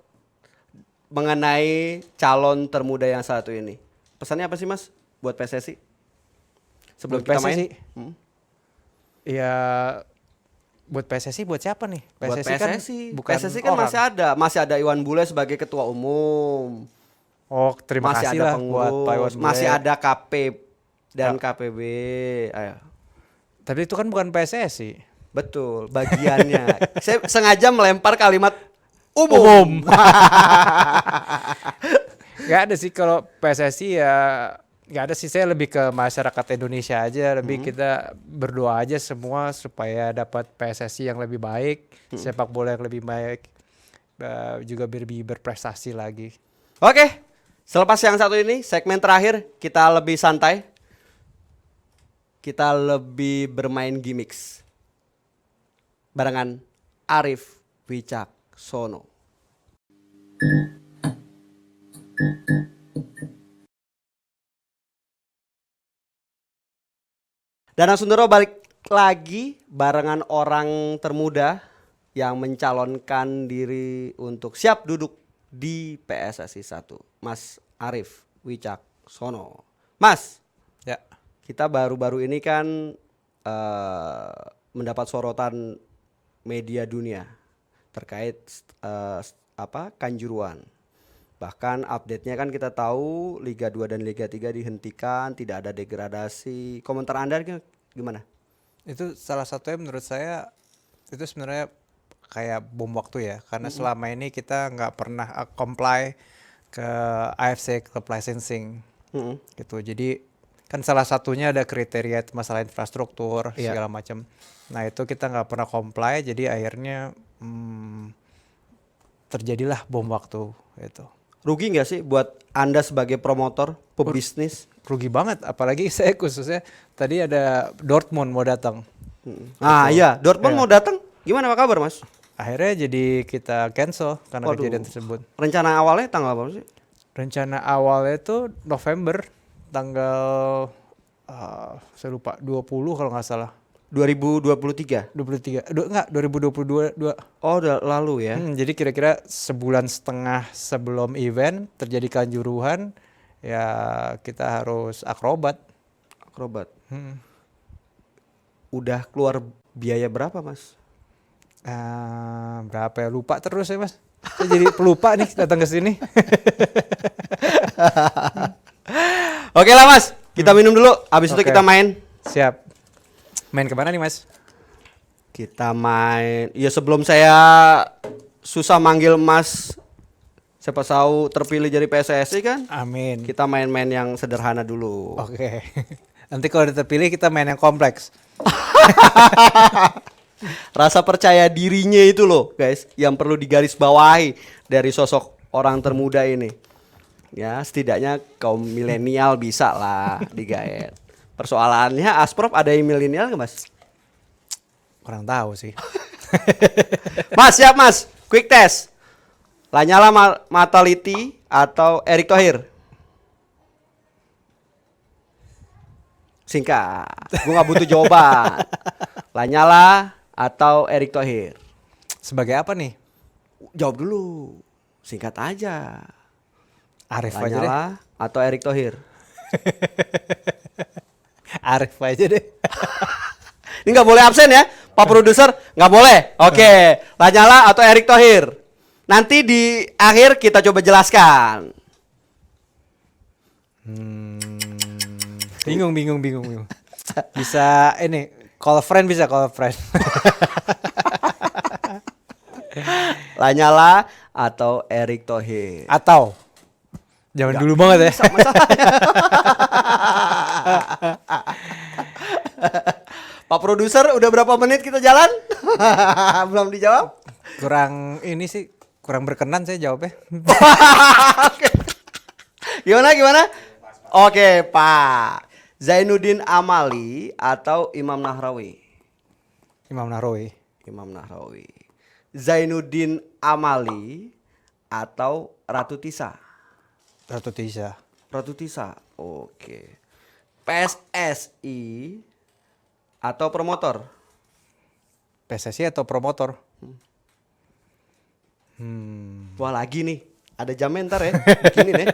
mengenai calon termuda yang satu ini. Pesannya apa sih, Mas, buat PSSI? Sebelum Buat kita main? PSSI? Ya, buat PSSI buat siapa nih? Buat PSSI. Bukan PSSI kan orang. masih ada Iwan Bule sebagai ketua umum. Oh, terima Masih kasih ada lah buat Pak Iwan Bule. masih ada KP dan KPB. Ayo. Tapi itu kan bukan PSSI. Betul, bagiannya. Saya sengaja melempar kalimat umum. Gak ada sih kalau PSSI ya, gak ada sih. Saya lebih ke masyarakat Indonesia aja. Lebih kita berdoa aja semua supaya dapat PSSI yang lebih baik, sepak bola yang lebih baik, juga lebih berprestasi lagi. Oke, selepas yang satu ini, segmen terakhir kita lebih santai. Kita lebih bermain gimmicks. Barengan Arif Wicaksono. Danang Sundoro balik lagi barengan orang termuda yang mencalonkan diri untuk siap duduk di PSSI 1. Mas Arif Wicaksono. Mas, Ya. kita baru-baru ini kan mendapat sorotan media dunia terkait Kanjuruhan. Bahkan update-nya kan kita tahu Liga 2 dan Liga 3 dihentikan, tidak ada degradasi. Komentar Anda gimana? Itu salah satunya menurut saya itu sebenarnya kayak bom waktu ya, karena selama ini kita nggak pernah comply ke AFC Club Licensing gitu. Jadi kan salah satunya ada kriteria masalah infrastruktur segala macam. Nah itu kita nggak pernah comply, jadi akhirnya terjadilah bom waktu itu. Rugi nggak sih buat Anda sebagai promotor, pebisnis? Rugi banget, apalagi saya khususnya tadi ada Dortmund mau datang. Iya, Dortmund mau datang. Gimana apa kabar, Mas? Akhirnya jadi kita cancel karena kejadian tersebut. Rencana awalnya tanggal apa sih? Rencana awalnya itu November tanggal saya lupa 20 kalau nggak salah. 2023. 2022. Oh, udah lalu ya. Jadi kira-kira sebulan setengah sebelum event terjadi Kanjuruhan, ya kita harus akrobat. Udah keluar biaya berapa, Mas? Berapa ya? Lupa terus ya, Mas. Saya jadi pelupa nih datang ke sini. Oke lah, Mas. Kita minum dulu, habis itu Oke. kita main. Siap. Main kemana nih, Mas? Kita main. Ya sebelum saya susah manggil Mas Siapa tahu terpilih jadi PSSI kan? Amin. Kita main-main yang sederhana dulu. Oke. Nanti kalau udah terpilih kita main yang kompleks. Rasa percaya dirinya itu loh guys, yang perlu digarisbawahi dari sosok orang termuda ini. Ya setidaknya kaum milenial bisa lah digaet. Persoalannya Asprof ada yang milenial nggak mas? Kurang tahu sih. Mas siap mas, quick test. Lanyala Mataliti atau Erick Thohir? Singkat, gue nggak butuh jawaban. Lanyala atau Erick Thohir? Sebagai apa nih? Jawab dulu, singkat aja. Arif aja deh. Lanyala atau Erick Thohir? Arif aja deh. Ini nggak boleh absen ya, Pak Produser, nggak boleh. Oke, Lanyala atau Erick Thohir? Nanti di akhir kita coba jelaskan. Bingung. Bisa ini call friend bisa call friend. Lanyala atau Erick Thohir? Atau zaman dulu banget ya. Pak Produser, udah berapa menit kita jalan? Belum dijawab? Kurang ini sih, kurang berkenan saya jawabnya. Gimana? Oke, Pak. Zainuddin Amali atau Imam Nahrawi? Imam Nahrawi. Imam Nahrawi. Zainuddin Amali atau Ratu Tisa? Ratu Tisa. Ratu Tisa. Oke. PSSI atau promotor? PSSI atau promotor? Wah lagi nih. Ada jamnya ntar ya. Bikinin ya.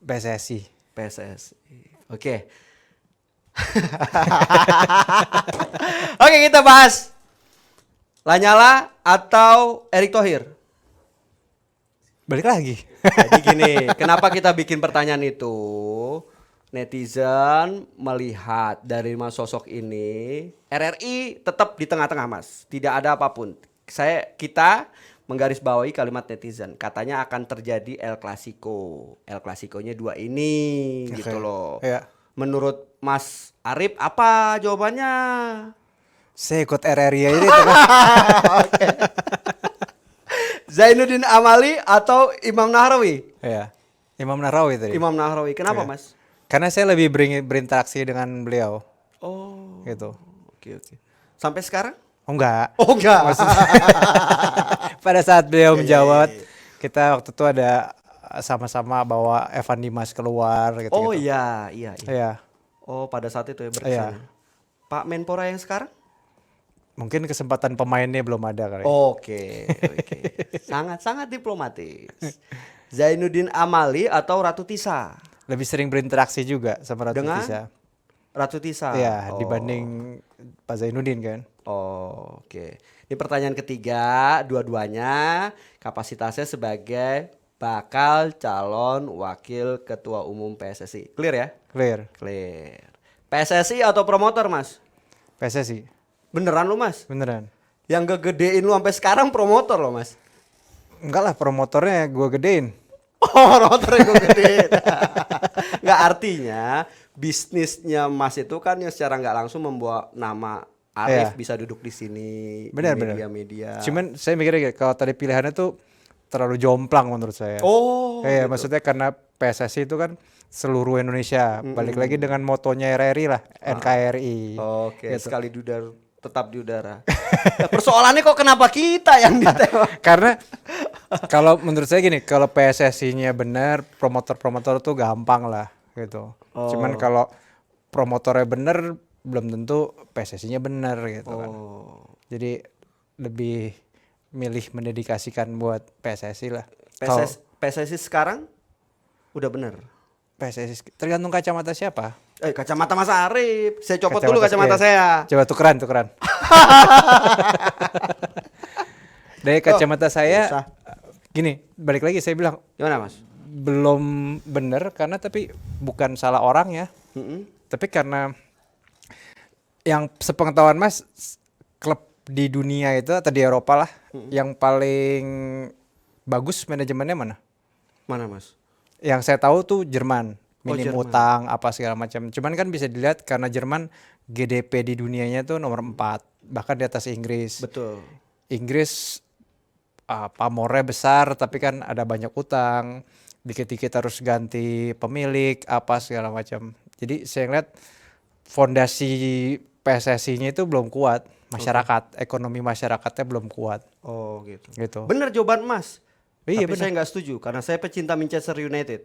PSSI. Oke. Oke, kita bahas Lanyala atau Erick Thohir? Balik lagi. Jadi gini, kenapa kita bikin pertanyaan itu? Netizen melihat dari mas sosok ini, RRI tetap di tengah-tengah mas, tidak ada apapun. Kita menggarisbawahi kalimat netizen, katanya akan terjadi El Clasico. El Clasico-nya dua ini, gitu loh. Iya. Menurut Mas Arif apa jawabannya? Saya ikut RRI aja deh. Zainuddin Amali atau Imam Nahrawi? Iya. Imam Nahrawi tadi. Imam Nahrawi. Kenapa, Iya. Mas? Karena saya lebih berinteraksi dengan beliau. Oh. Gitu. Oke. Sampai sekarang? Oh enggak. Oh, enggak. Pada saat beliau menjawab, kita waktu itu ada sama-sama bawa Evan Dimas keluar gitu. Oh iya. Iya. Oh, pada saat itu ya berkesan. Iya. Pak Menpora yang sekarang? Mungkin kesempatan pemainnya belum ada kali. Oke. Sangat-sangat diplomatis. Zainuddin Amali atau Ratu Tisa? Lebih sering berinteraksi juga sama Ratu Dengan Tisa. Ratu Tisa. Iya, Oh. dibanding Pak Zainuddin kan. Oh, oke. Ini pertanyaan ketiga, dua-duanya kapasitasnya sebagai bakal calon wakil ketua umum PSSI. Clear ya? Clear. Clear. PSSI atau promotor, Mas? PSSI. Beneran lu, Mas? Beneran. Yang gedein lu sampai sekarang promotor loh, Mas. Enggak lah, promotornya gue gedein. Oh, promotornya gue gedein. Nggak, artinya bisnisnya Mas itu kan yang secara nggak langsung membawa nama Arif Iya. bisa duduk di sini. Benar, di benar. media-media. Cuman saya mikirnya kalau tadi pilihannya tuh terlalu jomplang menurut saya. Oh. Iya, gitu. maksudnya karena PSSI itu kan seluruh Indonesia. Balik lagi dengan motonya RRI lah, NKRI. Oke, Gitu. sekali di udara tetap di udara. Nah, persoalannya kok kenapa kita yang ditembak? Karena kalau menurut saya gini, kalau PSSI-nya benar, promotor-promotor tuh gampang lah gitu. Cuman kalau promotornya benar, belum tentu PSSI-nya benar gitu kan. Jadi lebih milih mendedikasikan buat PSSI lah. Kalau PSSI sekarang udah bener. PSSI tergantung kacamata siapa. Kacamata Mas Arif. Saya copot dulu kacamata iya. saya. Coba tukeran. Dari kacamata saya, bisa. gini, balik lagi saya bilang Gimana, Mas? belum benar karena tapi bukan salah orang ya, tapi karena yang sepengetahuan Mas, klub di dunia itu atau di Eropa lah yang paling bagus manajemennya mana? Mana Mas? Yang saya tahu tuh Jerman, minim Jerman. utang apa segala macam. Cuman kan bisa dilihat karena Jerman GDP di dunianya tuh nomor 4, bahkan di atas Inggris. Betul. Inggris pamornya besar tapi kan ada banyak utang, dikit-dikit harus ganti pemilik apa segala macam. Jadi saya ngeliat fondasi PSSI-nya itu belum kuat, masyarakat, ekonomi masyarakatnya belum kuat Oh gitu. gitu. Bener jawaban Mas. Iya, Tapi bener. saya nggak setuju karena saya pecinta Manchester United.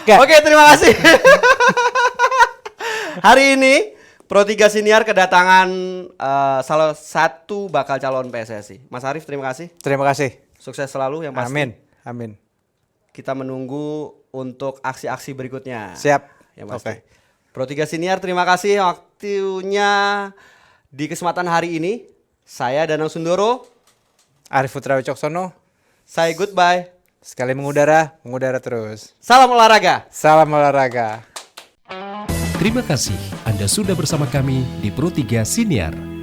Nggak. Oke, terima kasih. Hari ini Pro 3 Siniar kedatangan salah satu bakal calon PSSI. Mas Arief, terima kasih. Terima kasih. Sukses selalu yang pasti. Amin. Amin. Kita menunggu untuk aksi-aksi berikutnya. Siap. Yang pasti. Oke. Pro 3 Siniar, terima kasih waktunya di kesempatan hari ini. Saya Danang Sundoro. Arief Putra Wicaksono. Saya goodbye. Sekali mengudara terus. Salam olahraga. Salam olahraga. Terima kasih Anda sudah bersama kami di Pro 3 Siniar.